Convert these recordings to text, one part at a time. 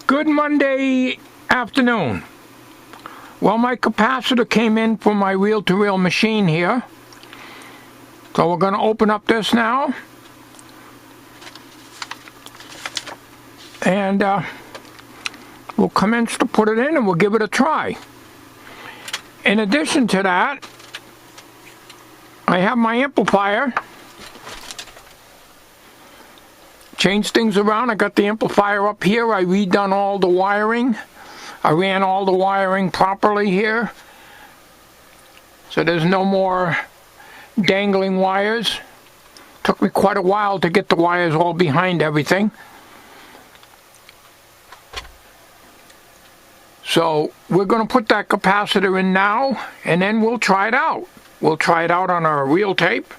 Good Monday afternoon. Well, my capacitor came in for my reel-to-reel machine here. So we're going to open up this now. And we'll commence to put it in and we'll give it a try. In addition to that, I have my amplifier. Changed things around. I got the amplifier up here. I redone all the wiring. I ran all the wiring properly here. So there's no more dangling wires. Took me quite a while to get the wires all behind everything. So we're going to put that capacitor in now, and then we'll try it out. We'll try it out on our reel tape.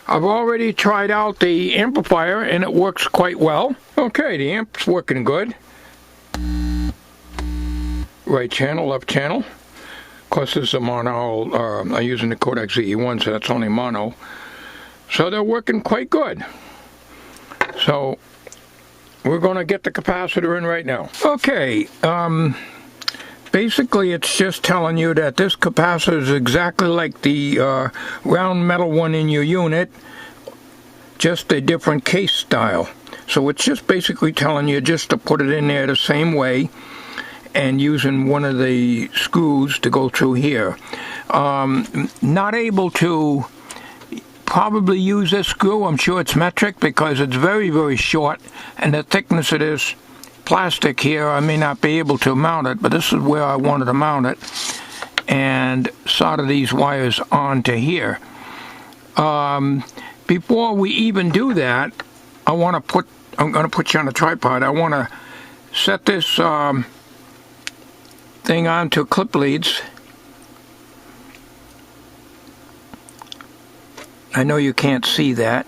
I've already tried out the amplifier, and it works quite well. Okay, the amp's working good. Right channel, left channel. Of course, this is a mono. I'm using the Codec ZE1, so that's only mono. So they're working quite good. So we're going to get the capacitor in right now. Okay. Basically, it's just telling you that this capacitor is exactly like the round metal one in your unit, just a different case style. So it's just basically telling you just to put it in there the same way and using one of the screws to go through here. Not able to probably use this screw. I'm sure it's metric because it's very, very short, and the thickness of this plastic here, I may not be able to mount it, but this is where I wanted to mount it, and solder these wires onto here. Before we even do that, I'm going to put you on a tripod. I want to set this thing onto clip leads. I know you can't see that,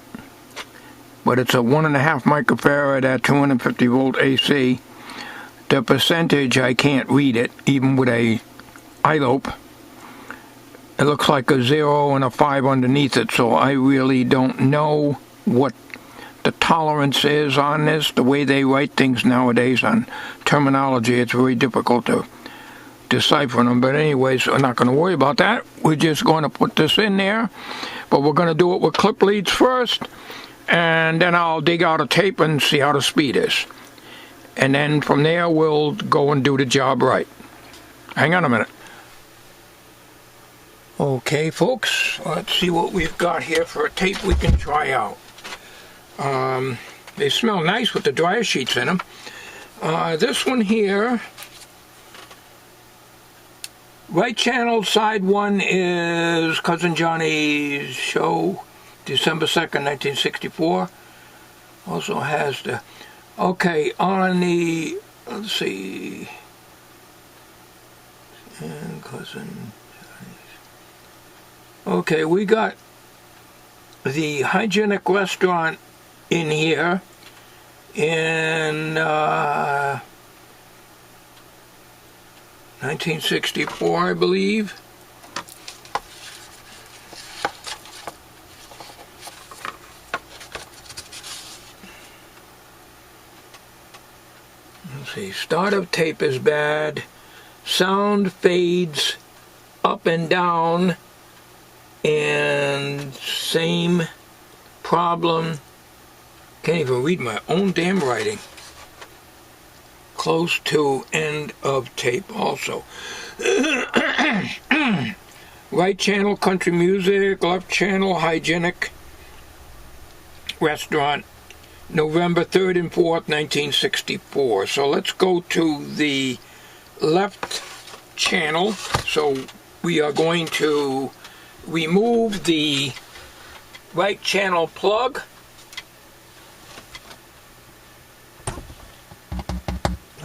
but it's a 1.5 microfarad at 250 volt AC. The percentage, I can't read it, even with a iLope. It looks like a 0 and a 5 underneath it, so I really don't know what the tolerance is on this. The way they write things nowadays on terminology, it's very difficult to decipher them. But anyways, we're not going to worry about that. We're just going to put this in there, but we're going to do it with clip leads first. And then I'll dig out a tape and see how the speed is. And then from there, we'll go and do the job right. Hang on a minute. Okay, folks, let's see what we've got here for a tape we can try out. They smell nice with the dryer sheets in them. This one here, right channel, side one is Cousin Johnny's Show, December 2nd, 1964. Also has the, okay, on the, let's see, and Cousin Johnny's. Okay, we got the hygienic restaurant in here in 1964, I believe. Let's see, startup tape is bad, sound fades up and down, and same problem, can't even read my own damn writing, close to end of tape also. Right channel country music, left channel hygienic restaurant, November 3rd and 4th, 1964. So let's go to the left channel. So we are going to remove the right channel plug.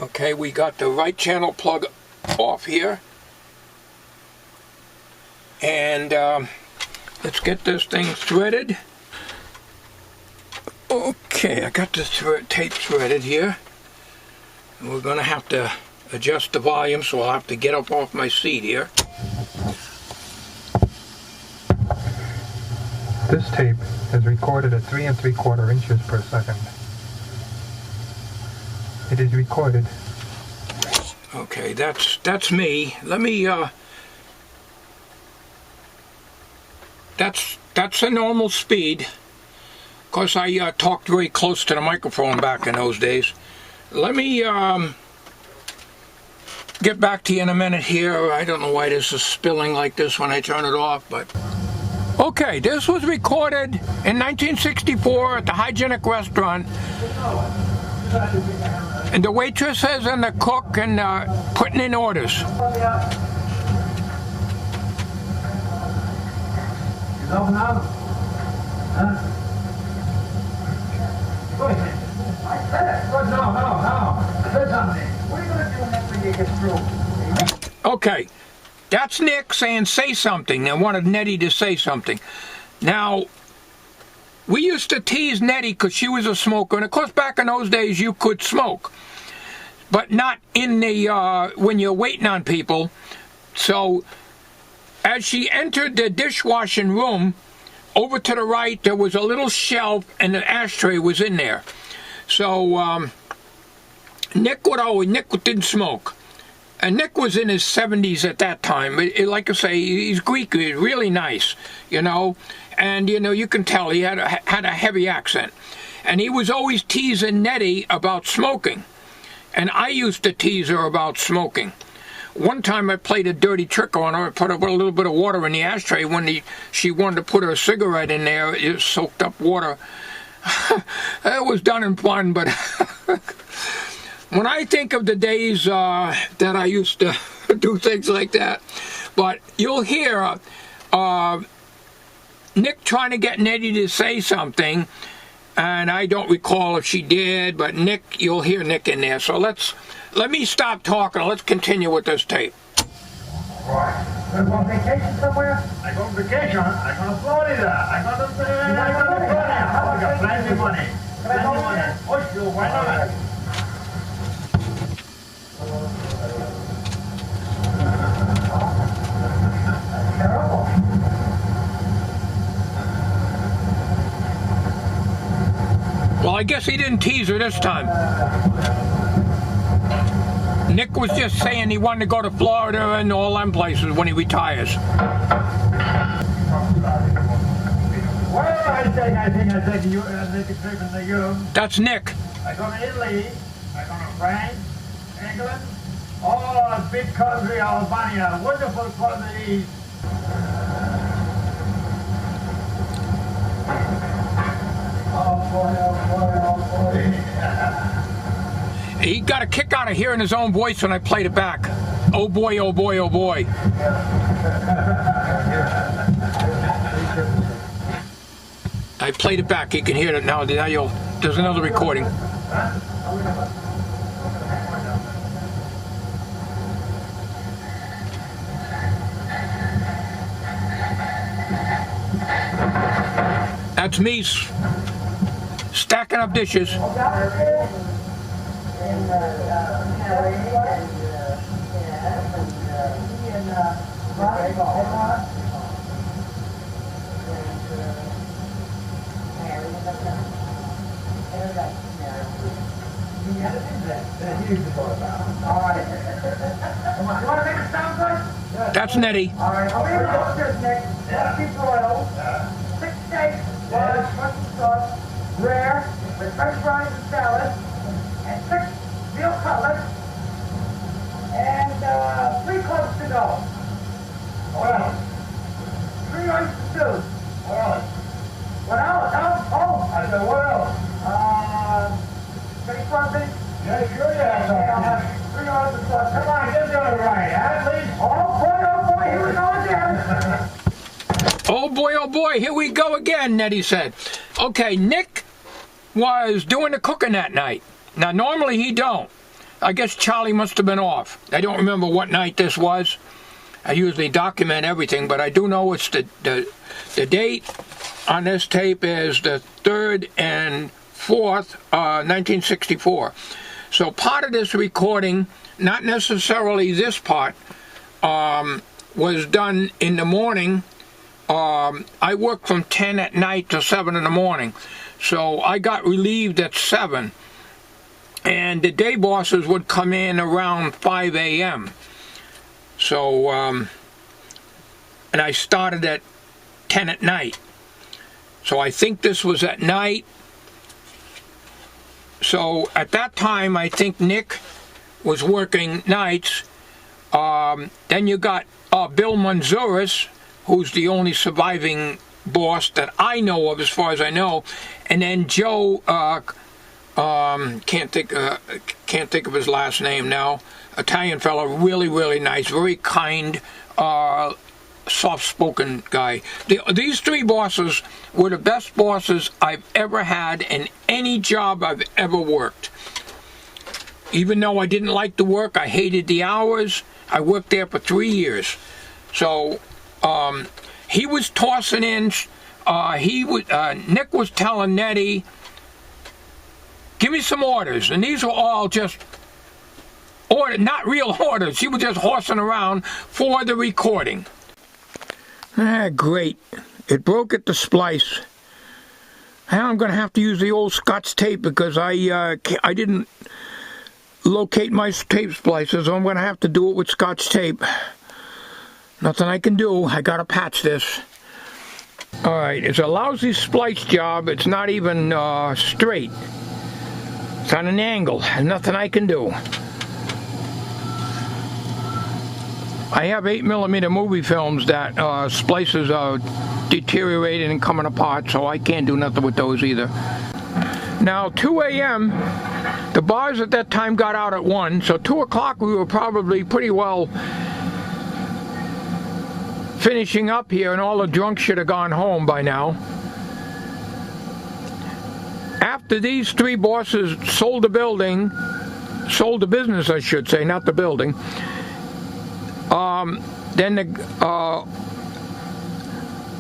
Okay, we got the right channel plug off here. And let's get this thing threaded. Okay, I got this tape threaded here. And we're going to have to adjust the volume, so I'll have to get up off my seat here. This tape is recorded at 3 3/4 inches per second. It is recorded Okay, that's me. Let me, that's a normal speed. Of course, I talked very close to the microphone back in those days. Let me get back to you in a minute here. I don't know why this is spilling like this when I turn it off, but... Okay, this was recorded in 1964 at the Hygienic Restaurant. And the waitresses and the cook and putting in orders. Okay, that's Nick saying say something. I wanted Nettie to say something. Now, we used to tease Nettie because she was a smoker, and of course back in those days you could smoke, but not in the when you're waiting on people. So as she entered the dishwashing room, over to the right there was a little shelf and an ashtray was in there. So Nick didn't smoke. And Nick was in his 70s at that time. Like I say, he's Greek, he's really nice, you know. And, you know, you can tell he had a heavy accent. And he was always teasing Nettie about smoking. And I used to tease her about smoking. One time I played a dirty trick on her. I put a little bit of water in the ashtray when she wanted to put her cigarette in there. It soaked up water. It was done in fun, but... When I think of the days that I used to do things like that, but you'll hear Nick trying to get Nettie to say something, and I don't recall if she did, but Nick, you'll hear Nick in there. So let me stop talking. Let's continue with this tape. Right. You go on vacation somewhere? I go on vacation. I go to Florida. I go to Florida. I got plenty of money. Plenty of money. Oh, sure. Why not? Well, I guess he didn't tease her this time. Nick was just saying he wanted to go to Florida and all them places when he retires. Well, I think you take a trip in the Europe. That's Nick. I go to Italy. I go to France, England. Oh, big country, Albania. Wonderful country. Oh boy, oh boy, oh boy. He got a kick out of hearing his own voice when I played it back. Oh boy, oh boy, oh boy. I played it back. You can hear it now. There's another recording. That's me stacking up dishes. That's Nettie. All right, I'll be able to do this, Nick. Keep royal. 6 steaks, large, mushroom sauce, rare, with French fries and salad, and 6 veal cutlets, and 3 clubs to go. What else? 3 oyster stews. What else? What else? Oh, I said, what else? Steak something? Yeah, sure you have something. I'll have 3 oyster sauce. Come on, get it right, at least. Oh boy, here we go again. Oh boy, here we go again, Nettie said. Okay, Nick was doing the cooking that night. Now, normally he don't. I guess Charlie must have been off. I don't remember what night this was. I usually document everything, but I do know it's the date on this tape is the 3rd and 4th, 1964. So part of this recording, not necessarily this part, was done in the morning. I worked from 10 at night to 7 in the morning. So I got relieved at 7. and the day bosses would come in around 5 a.m. So, and I started at 10 at night. So I think this was at night. So at that time, I think Nick was working nights. Then you got Bill Manzouras, who's the only surviving boss that I know of, as far as I know, and then Joe. Can't think of his last name now. Italian fellow, really nice, very kind, soft-spoken guy. These three bosses were the best bosses I've ever had in any job I've ever worked. Even though I didn't like the work, I hated the hours. I worked there for 3 years. So he was tossing in. Nick was telling Nettie, give me some orders, and these were all just orders, not real orders. He was just horsing around for the recording. Great. It broke at the splice. Now I'm going to have to use the old Scotch tape because I didn't locate my tape splices, so I'm going to have to do it with Scotch tape. Nothing I can do. I got to patch this. Alright, it's a lousy splice job. It's not even straight. It's on an angle. There's nothing I can do. I have 8mm movie films that splices are deteriorating and coming apart, so I can't do nothing with those either. Now, 2 a.m., the bars at that time got out at 1, so 2 o'clock we were probably pretty well finishing up here, and all the drunks should have gone home by now. After these three bosses sold the building, sold the business I should say, not the building, then the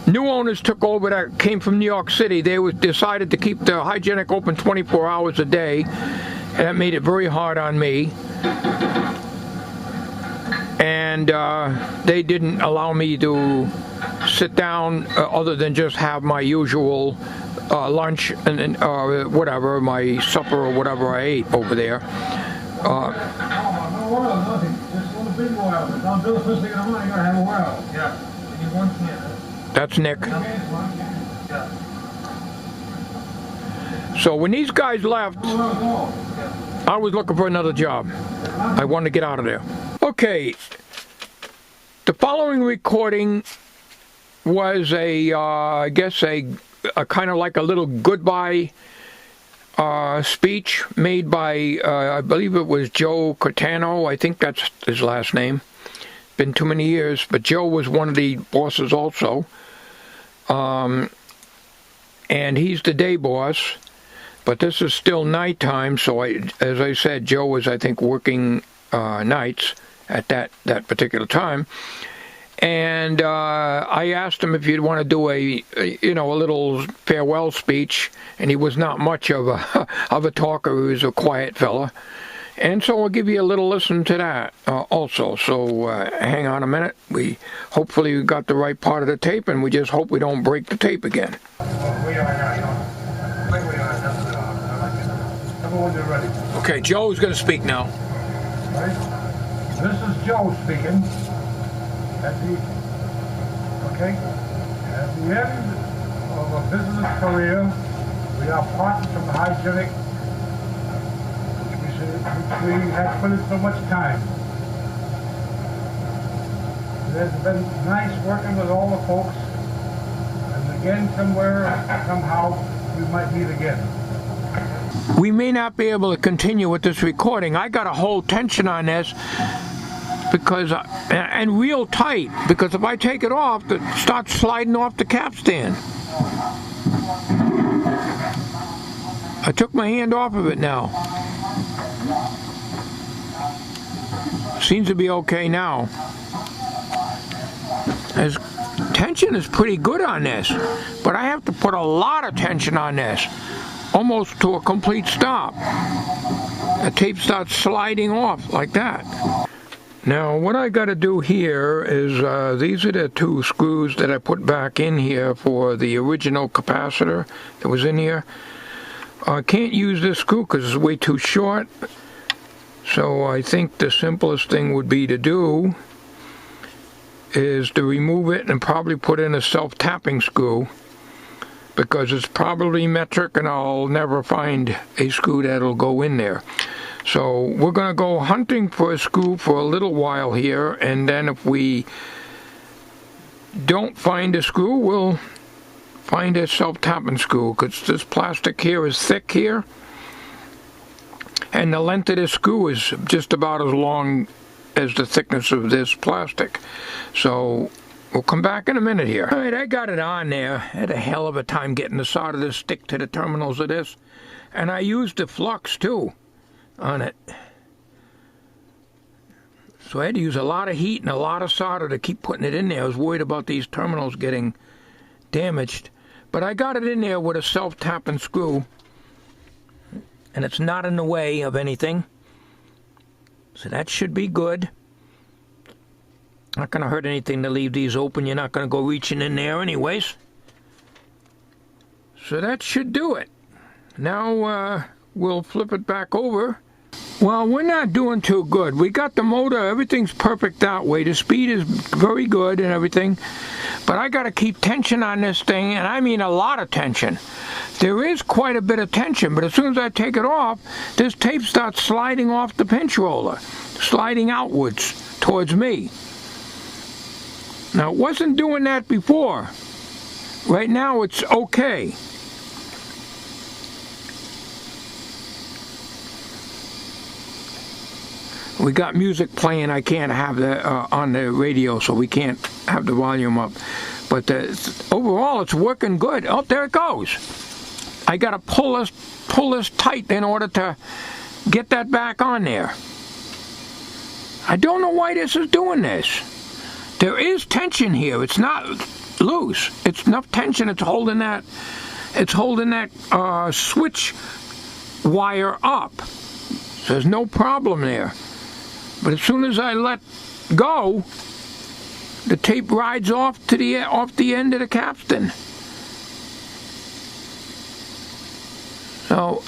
new owners took over that came from New York City. They decided to keep the hygienic open 24 hours a day, and that made it very hard on me. And they didn't allow me to sit down other than just have my usual lunch and whatever, my supper or whatever I ate over there. No oil, nothing. Just a little bit of oil. If I'm building first thing in the morning, you gotta have oil. Yeah. You want some. That's Nick. So when these guys left, I was looking for another job. I wanted to get out of there. Okay. The following recording was I guess a kind of like a little goodbye speech made by, I believe it was Joe Cortano. I think that's his last name. Been too many years, but Joe was one of the bosses also. And he's the day boss, but this is still nighttime, so as I said, Joe was, I think, working nights at that particular time. And I asked him if he'd want to do a little farewell speech, and he was not much of a talker. He was a quiet fella, and so I'll give you a little listen to that also. So hang on a minute. We hopefully got the right part of the tape, and we just hope we don't break the tape again. Okay, Joe's going to speak now. This is Joe speaking. At the end of a business career, we are parted from the hygienic, which we had put in so much time. It has been nice working with all the folks, and again, somehow, we might meet again. We may not be able to continue with this recording. I got a whole tension on this. Because and real tight, because if I take it off, it starts sliding off the capstan. I took my hand off of it now. Seems to be okay now. Tension is pretty good on this, but I have to put a lot of tension on this, almost to a complete stop. The tape starts sliding off like that. Now, what I got to do here is, these are the two screws that I put back in here for the original capacitor that was in here. I can't use this screw because it's way too short. So I think the simplest thing would be to do is to remove it and probably put in a self-tapping screw, because it's probably metric and I'll never find a screw that'll go in there. So we're going to go hunting for a screw for a little while here, and then if we don't find a screw, we'll find a self-tapping screw, because this plastic here is thick here, and the length of this screw is just about as long as the thickness of this plastic. So we'll come back in a minute here. Alright, I got it on there. I had a hell of a time getting the solder to stick to the terminals of this, and I used the flux too on it. So I had to use a lot of heat and a lot of solder to keep putting it in there. I was worried about these terminals getting damaged, but I got it in there with a self-tapping screw, and it's not in the way of anything, so that should be good. Not going to hurt anything to leave these open. You're not going to go reaching in there anyways. So that should do it. Now we'll flip it back over. Well, we're not doing too good. We got the motor, everything's perfect that way. The speed is very good and everything. But I got to keep tension on this thing, and I mean a lot of tension. There is quite a bit of tension, but as soon as I take it off, this tape starts sliding off the pinch roller, sliding outwards towards me. Now, it wasn't doing that before. Right now, it's okay. We got music playing. I can't have that on the radio, so we can't have the volume up. But overall, it's working good. Oh, there it goes. I got to pull this tight in order to get that back on there. I don't know why this is doing this. There is tension here. It's not loose. It's enough tension. It's holding that. It's holding that switch wire up. So there's no problem there. But as soon as I let go, the tape rides off to the end of the capstan. So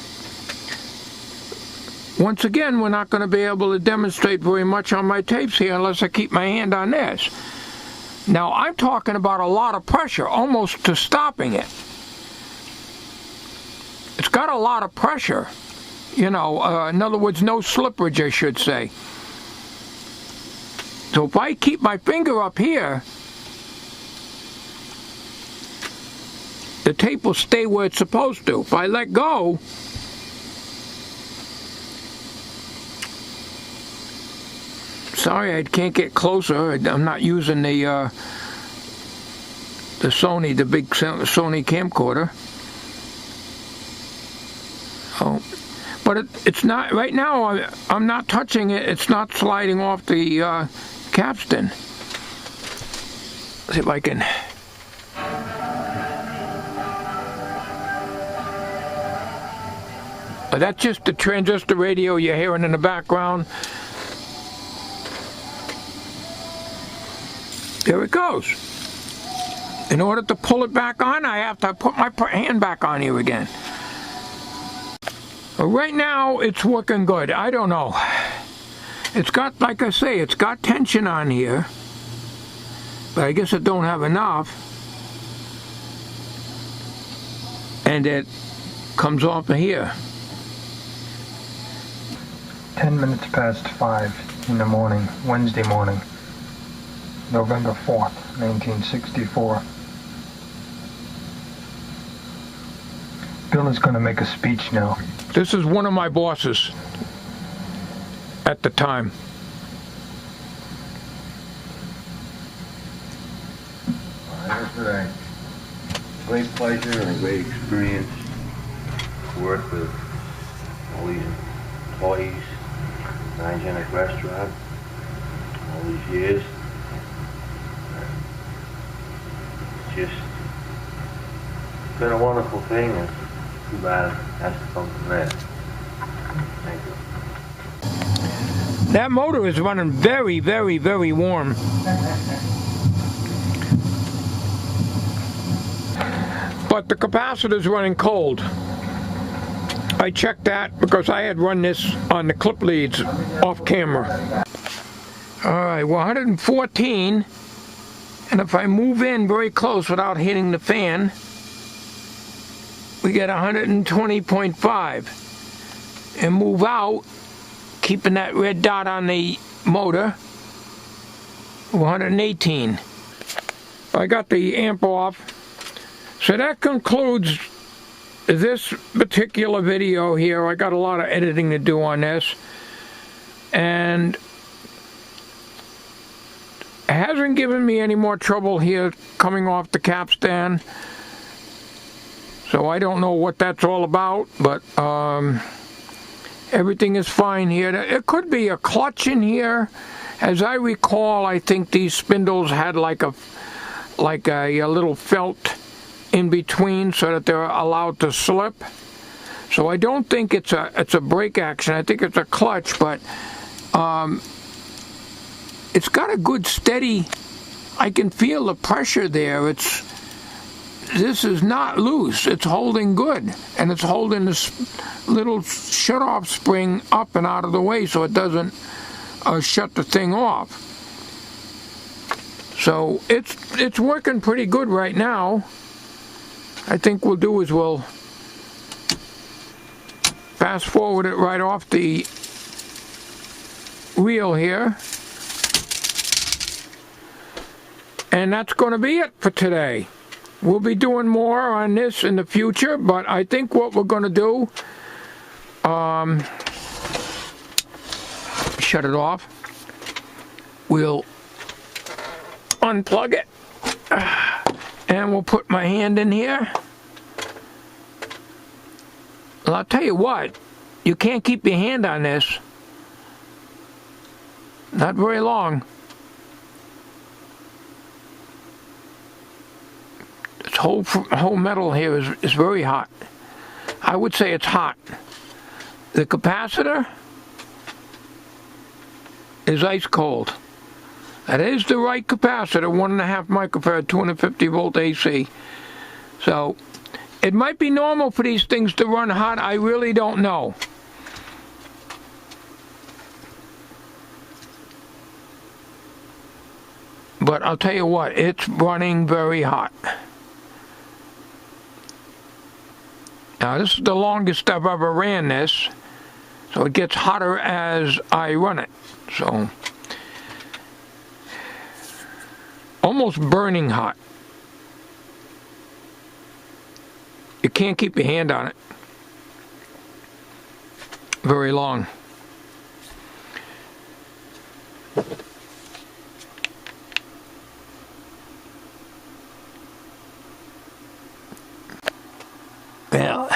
once again, we're not going to be able to demonstrate very much on my tapes here unless I keep my hand on this. Now I'm talking about a lot of pressure, almost to stopping it. It's got a lot of pressure, you know. In other words, no slippage, I should say. So if I keep my finger up here, the tape will stay where it's supposed to. If I let go, sorry, I can't get closer. I'm not using the Sony, the big Sony camcorder. Oh, but it's not right now. I'm not touching it. It's not sliding off the capstan. See if I can. That's just the transistor radio you're hearing in the background. There it goes. In order to pull it back on, I have to put my hand back on here again. Right now, it's working good. I don't know. It's got, like I say, it's got tension on here, but I guess it don't have enough. And it comes off of here. 10 minutes past 5 in the morning, Wednesday morning, November 4th, 1964. Bill is going to make a speech now. This is one of my bosses at the time. Well, it's been a great pleasure and a great experience to work with all these employees, Hygienic Restaurant, all these years. It's just been a wonderful thing, and too bad it has to come from that. Thank you. That motor is running very, very, very warm. But the capacitor is running cold. I checked that because I had run this on the clip leads off camera. Alright, well 114, and if I move in very close without hitting the fan, we get 120.5, and move out, keeping that red dot on the motor, 118. I got the amp off. So that concludes this particular video here. I got a lot of editing to do on this, and it hasn't given me any more trouble here coming off the capstan. So I don't know what that's all about, but everything is fine here. It could be a clutch in here. As I recall, I think these spindles had like a little felt in between so that they're allowed to slip. So I don't think it's a brake action. I think it's a clutch, but it's got a good steady. I can feel the pressure there. This is not loose. It's holding good, and it's holding this little shut-off spring up and out of the way so it doesn't shut the thing off. So it's working pretty good right now. I think we'll do is we'll fast forward it right off the wheel here. And that's going to be it for today. We'll be doing more on this in the future, but I think what we're going to do, shut it off. We'll unplug it, and we'll put my hand in here. Well, I'll tell you what, you can't keep your hand on this. Not very long. This whole metal here is very hot. I would say it's hot. The capacitor is ice cold. That is the right capacitor, 1.5 microfarad, 250 volt AC. So it might be normal for these things to run hot. I really don't know. But I'll tell you what, it's running very hot. Now this is the longest I've ever ran this, so it gets hotter as I run it. So almost burning hot. You can't keep your hand on it very long. Well,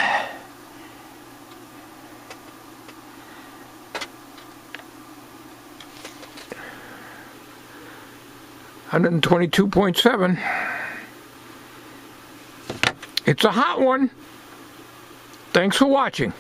122.7. It's a hot one. Thanks for watching.